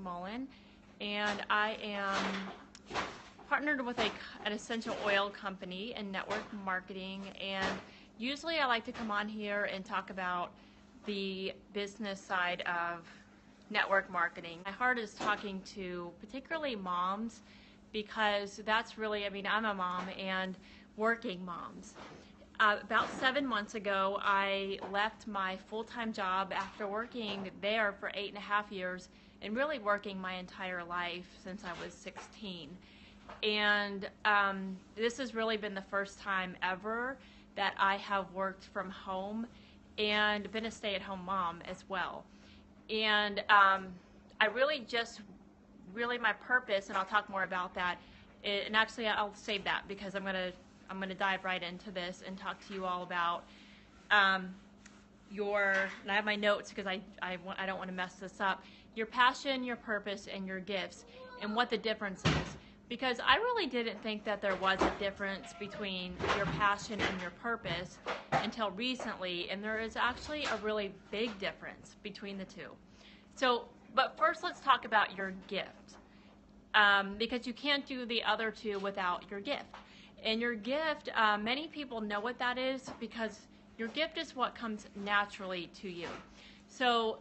Mullen, and I am partnered with an essential oil company in network marketing, and usually I like to come on here and talk about the business side of network marketing. My heart is talking to particularly moms because that's really, I'm a mom and working moms. About 7 months ago, I left my full-time job after working there for 8.5 years and really working my entire life since I was 16. And this has really been the first time ever that I have worked from home and been a stay-at-home mom as well. And I really my purpose, and I'll talk more about that, and actually I'll save that because I'm gonna dive right into this and talk to you all about and I have my notes because I don't want to mess this up, your passion, your purpose, and your gifts, and what the difference is. Because I really didn't think that there was a difference between your passion and your purpose until recently, and there is actually a really big difference between the two. So, but first let's talk about your gift, because you can't do the other two without your gift. And your gift, many people know what that is because your gift is what comes naturally to you. So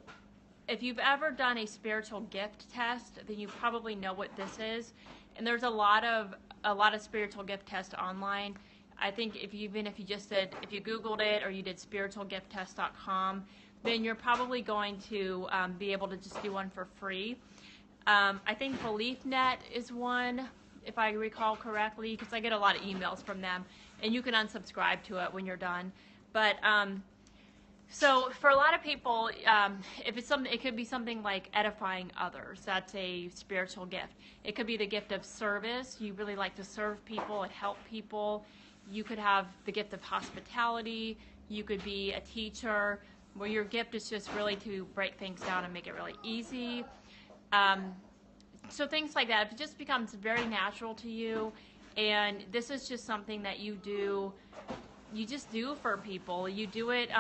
if you've ever done a spiritual gift test, then you probably know what this is. And there's a lot of spiritual gift tests online. I think if you Googled it or you did spiritualgifttest.com, then you're probably going to be able to just do one for free. I think BeliefNet is one, if I recall correctly, because I get a lot of emails from them, and you can unsubscribe to it when you're done. But so for a lot of people, if it's something, it could be something like edifying others. That's a spiritual gift. It could be the gift of service. You really like to serve people and help people. You could have the gift of hospitality. You could be a teacher, where your gift is just really to break things down and make it really easy. So things like that. If it just becomes very natural to you, and this is just something that you just do for people. You do it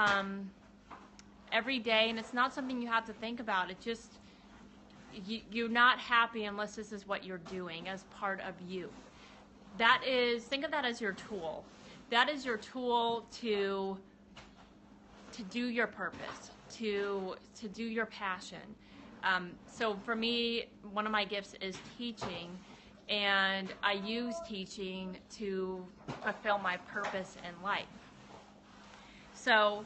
every day, and it's not something you have to think about. It just, you're not happy unless this is what you're doing as part of you. That is, think of that as your tool. That is your tool to do your purpose, to do your passion. So for me, one of my gifts is teaching, and I use teaching to fulfill my purpose in life. So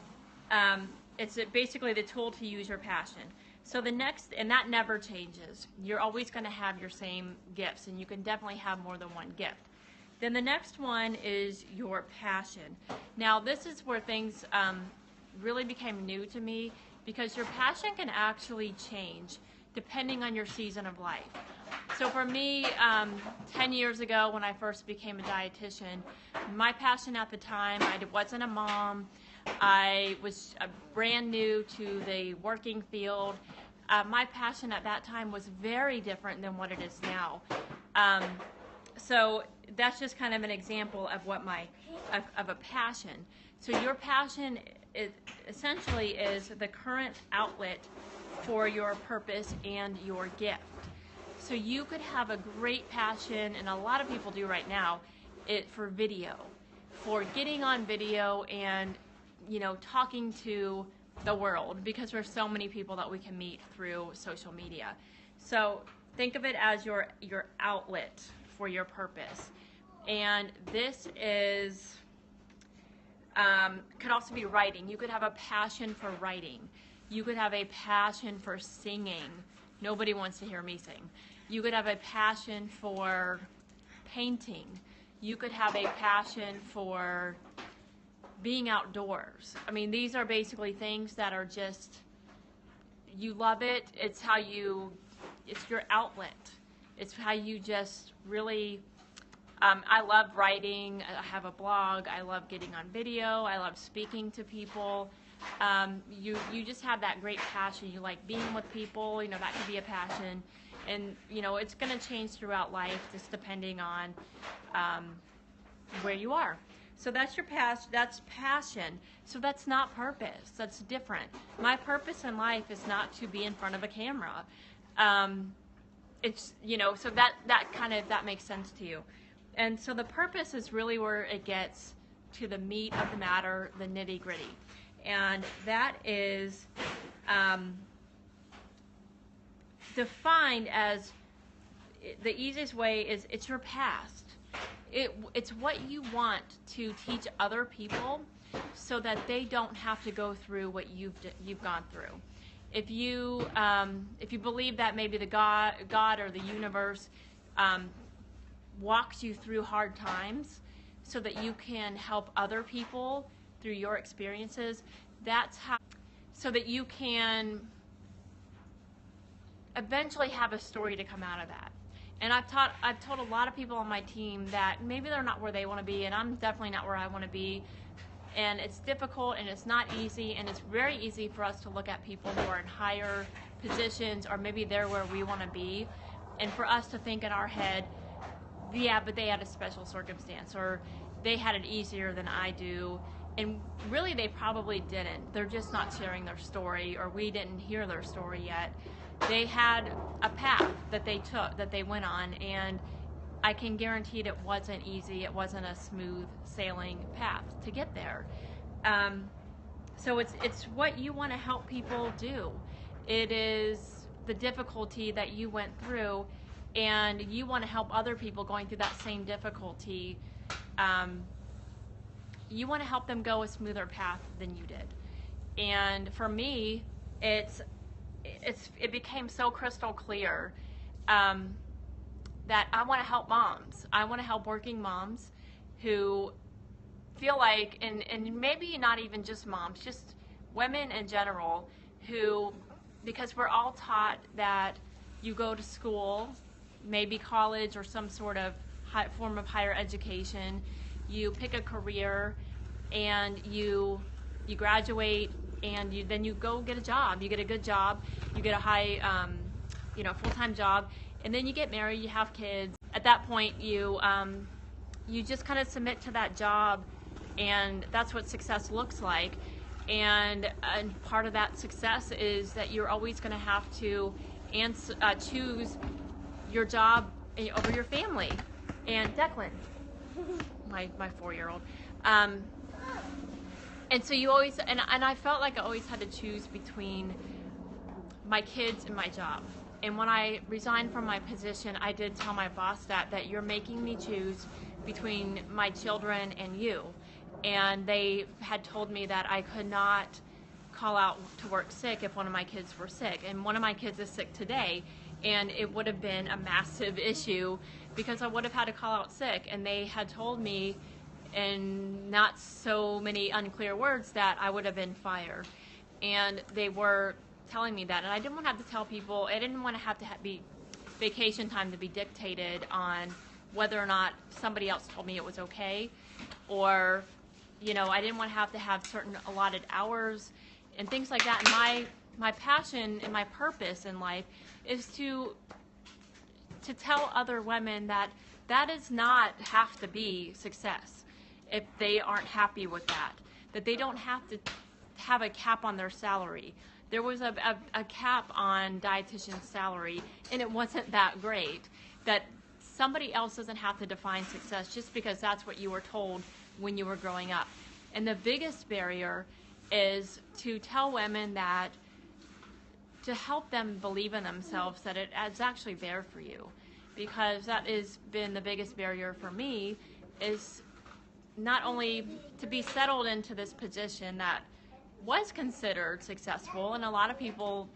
it's basically the tool to use your passion. So the next, and that never changes. You're always going to have your same gifts, and you can definitely have more than one gift. Then the next one is your passion. Now this is where things really became new to me, because your passion can actually change depending on your season of life. So for me, 10 years ago when I first became a dietitian, my passion at the time, I wasn't a mom. I was brand new to the working field. My passion at that time was very different than what it is now. So that's just kind of an example of what of a passion. So your passion essentially is the current outlet for your purpose and your gift. So you could have a great passion, and a lot of people do right now, for video, for getting on video and talking to the world, because there's so many people that we can meet through social media. So think of it as your outlet for your purpose. And this is could also be writing. You could have a passion for writing. You could have a passion for singing. Nobody wants to hear me sing. You could have a passion for painting. You could have a passion for being outdoors. I mean, these are basically things that are just, you love it. It's your outlet. It's how you just really, I love writing. I have a blog. I love getting on video. I love speaking to people. You just have that great passion. You like being with people. That could be a passion. And, it's going to change throughout life just depending on where you are. So that's your that's passion. So that's not purpose. That's different. My purpose in life is not to be in front of a camera. it's, so that makes sense to you. And so the purpose is really where it gets to the meat of the matter, the nitty gritty. And that is defined as, the easiest way is, it's your past. It's what you want to teach other people so that they don't have to go through what you've gone through. If you believe that maybe the God or the universe walks you through hard times so that you can help other people through your experiences, that's how, so that you can eventually have a story to come out of that. And I've told a lot of people on my team that maybe they're not where they want to be, and I'm definitely not where I want to be. And it's difficult, and it's not easy, and it's very easy for us to look at people who are in higher positions, or maybe they're where we want to be, and for us to think in our head, yeah, but they had a special circumstance, or they had it easier than I do. And really, they probably didn't. They're just not sharing their story, or we didn't hear their story yet. They had a path that they took, that they went on, and I can guarantee it wasn't easy. It wasn't a smooth sailing path to get there. So it's what you want to help people do. It is the difficulty that you went through, and you want to help other people going through that same difficulty. You want to help them go a smoother path than you did. And for me, it became so crystal clear that I want to help moms. I want to help working moms who feel like, and maybe not even just moms, just women in general, who, because we're all taught that you go to school, maybe college or some sort of form of higher education, you pick a career, and you graduate, and then you go get a job. You get a good job, you get a high, full-time job, and then you get married, you have kids. At that point, you just kind of submit to that job, and that's what success looks like. And part of that success is that you're always going to have to choose your job over your family. And Declan, my 4-year-old, and so you always, and I felt like I always had to choose between my kids and my job. And when I resigned from my position, I did tell my boss that you're making me choose between my children and you. And they had told me that I could not call out to work sick if one of my kids were sick. And one of my kids is sick today, and it would have been a massive issue because I would have had to call out sick. And they had told me in not so many unclear words that I would have been fired. And they were telling me that, and I didn't want to have to tell people, I didn't want to have to be vacation time to be dictated on whether or not somebody else told me it was okay, or I didn't want to have certain allotted hours and things like that. And my passion and my purpose in life is to tell other women that does not have to be success if they aren't happy with that they don't have to have a cap on their salary. There was a cap on dietitian's salary, and it wasn't that great. That somebody else doesn't have to define success just because that's what you were told when you were growing up. And the biggest barrier is to tell women that, to help them believe in themselves, that it's actually there for you. Because that has been the biggest barrier for me, is not only to be settled into this position that was considered successful, and a lot of people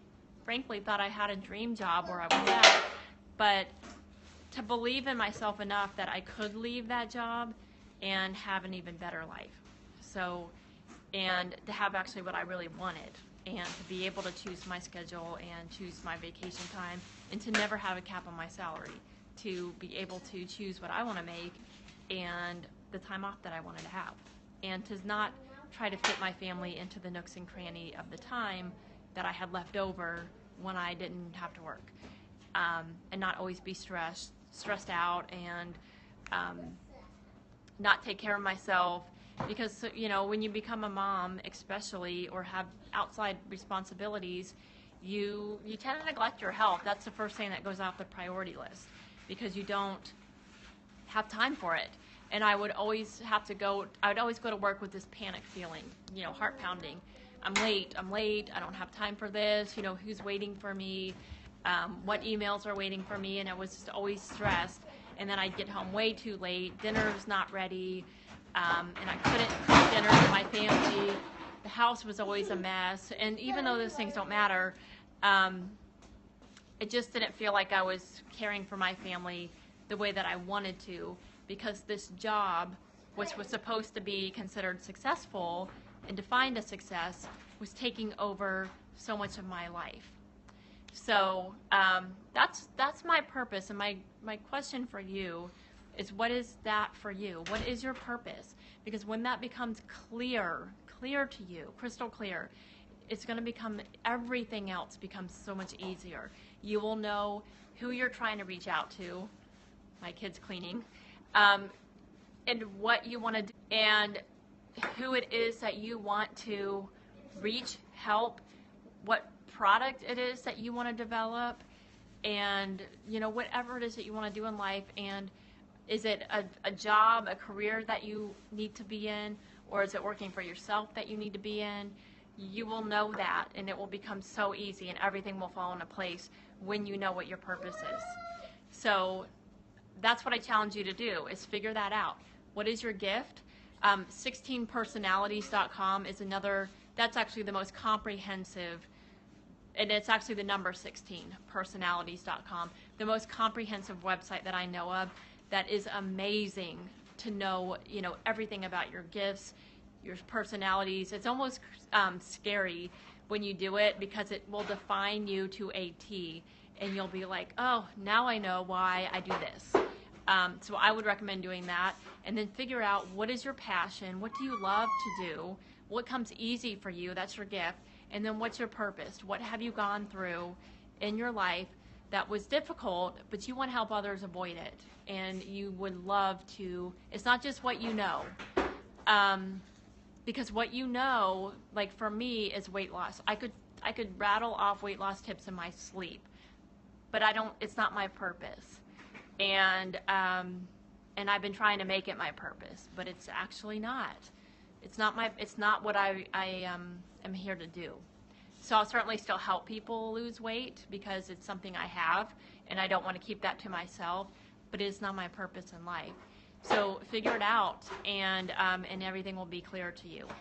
frankly thought I had a dream job where I was at, but to believe in myself enough that I could leave that job and have an even better life. So, and to have actually what I really wanted, and to be able to choose my schedule and choose my vacation time, and to never have a cap on my salary, to be able to choose what I want to make and the time off that I wanted to have, and to not try to fit my family into the nooks and cranny of the time that I had left over when I didn't have to work, and not always be stressed out, and not take care of myself. Because when you become a mom, especially, or have outside responsibilities, you tend to neglect your health. That's the first thing that goes off the priority list because you don't have time for it. And I would always go to work with this panic feeling, heart pounding. I'm late, I don't have time for this, who's waiting for me, what emails are waiting for me, and I was just always stressed. And then I'd get home way too late, dinner's not ready, and I couldn't cook dinner for my family. The house was always a mess. And even though those things don't matter, it just didn't feel like I was caring for my family the way that I wanted to, because this job, which was supposed to be considered successful and defined as success, was taking over so much of my life. So that's my purpose. And my question for you is, what is that for you? What is your purpose? Because when that becomes clear to you, crystal clear, it's going to become, everything else becomes so much easier. You will know who you're trying to reach out to, my kids cleaning, and what you want to do, and who it is that you want to reach, help, what product it is that you want to develop, and whatever it is that you want to do in life. And is it a job, a career that you need to be in, or is it working for yourself that you need to be in? You will know that, and it will become so easy, and everything will fall into place when you know what your purpose is. So that's what I challenge you to do, is figure that out. What is your gift? 16personalities.com is another, that's actually the most comprehensive, and it's actually the number 16, personalities.com, the most comprehensive website that I know of, that is amazing to know, everything about your gifts, your personalities. It's almost scary when you do it, because it will define you to a T, and you'll be like, oh, now I know why I do this. So I would recommend doing that, and then figure out, what is your passion? What do you love to do? What comes easy for you? That's your gift. And then what's your purpose? What have you gone through in your life that was difficult, but you want to help others avoid it? And you would love to, it's not just what you know. Because what you know, like for me, is weight loss. I could rattle off weight loss tips in my sleep, but it's not my purpose. And I've been trying to make it my purpose, but it's actually not. It's not what I am here to do. So I'll certainly still help people lose weight, because it's something I have, and I don't want to keep that to myself, but it is not my purpose in life. So figure it out, and everything will be clear to you.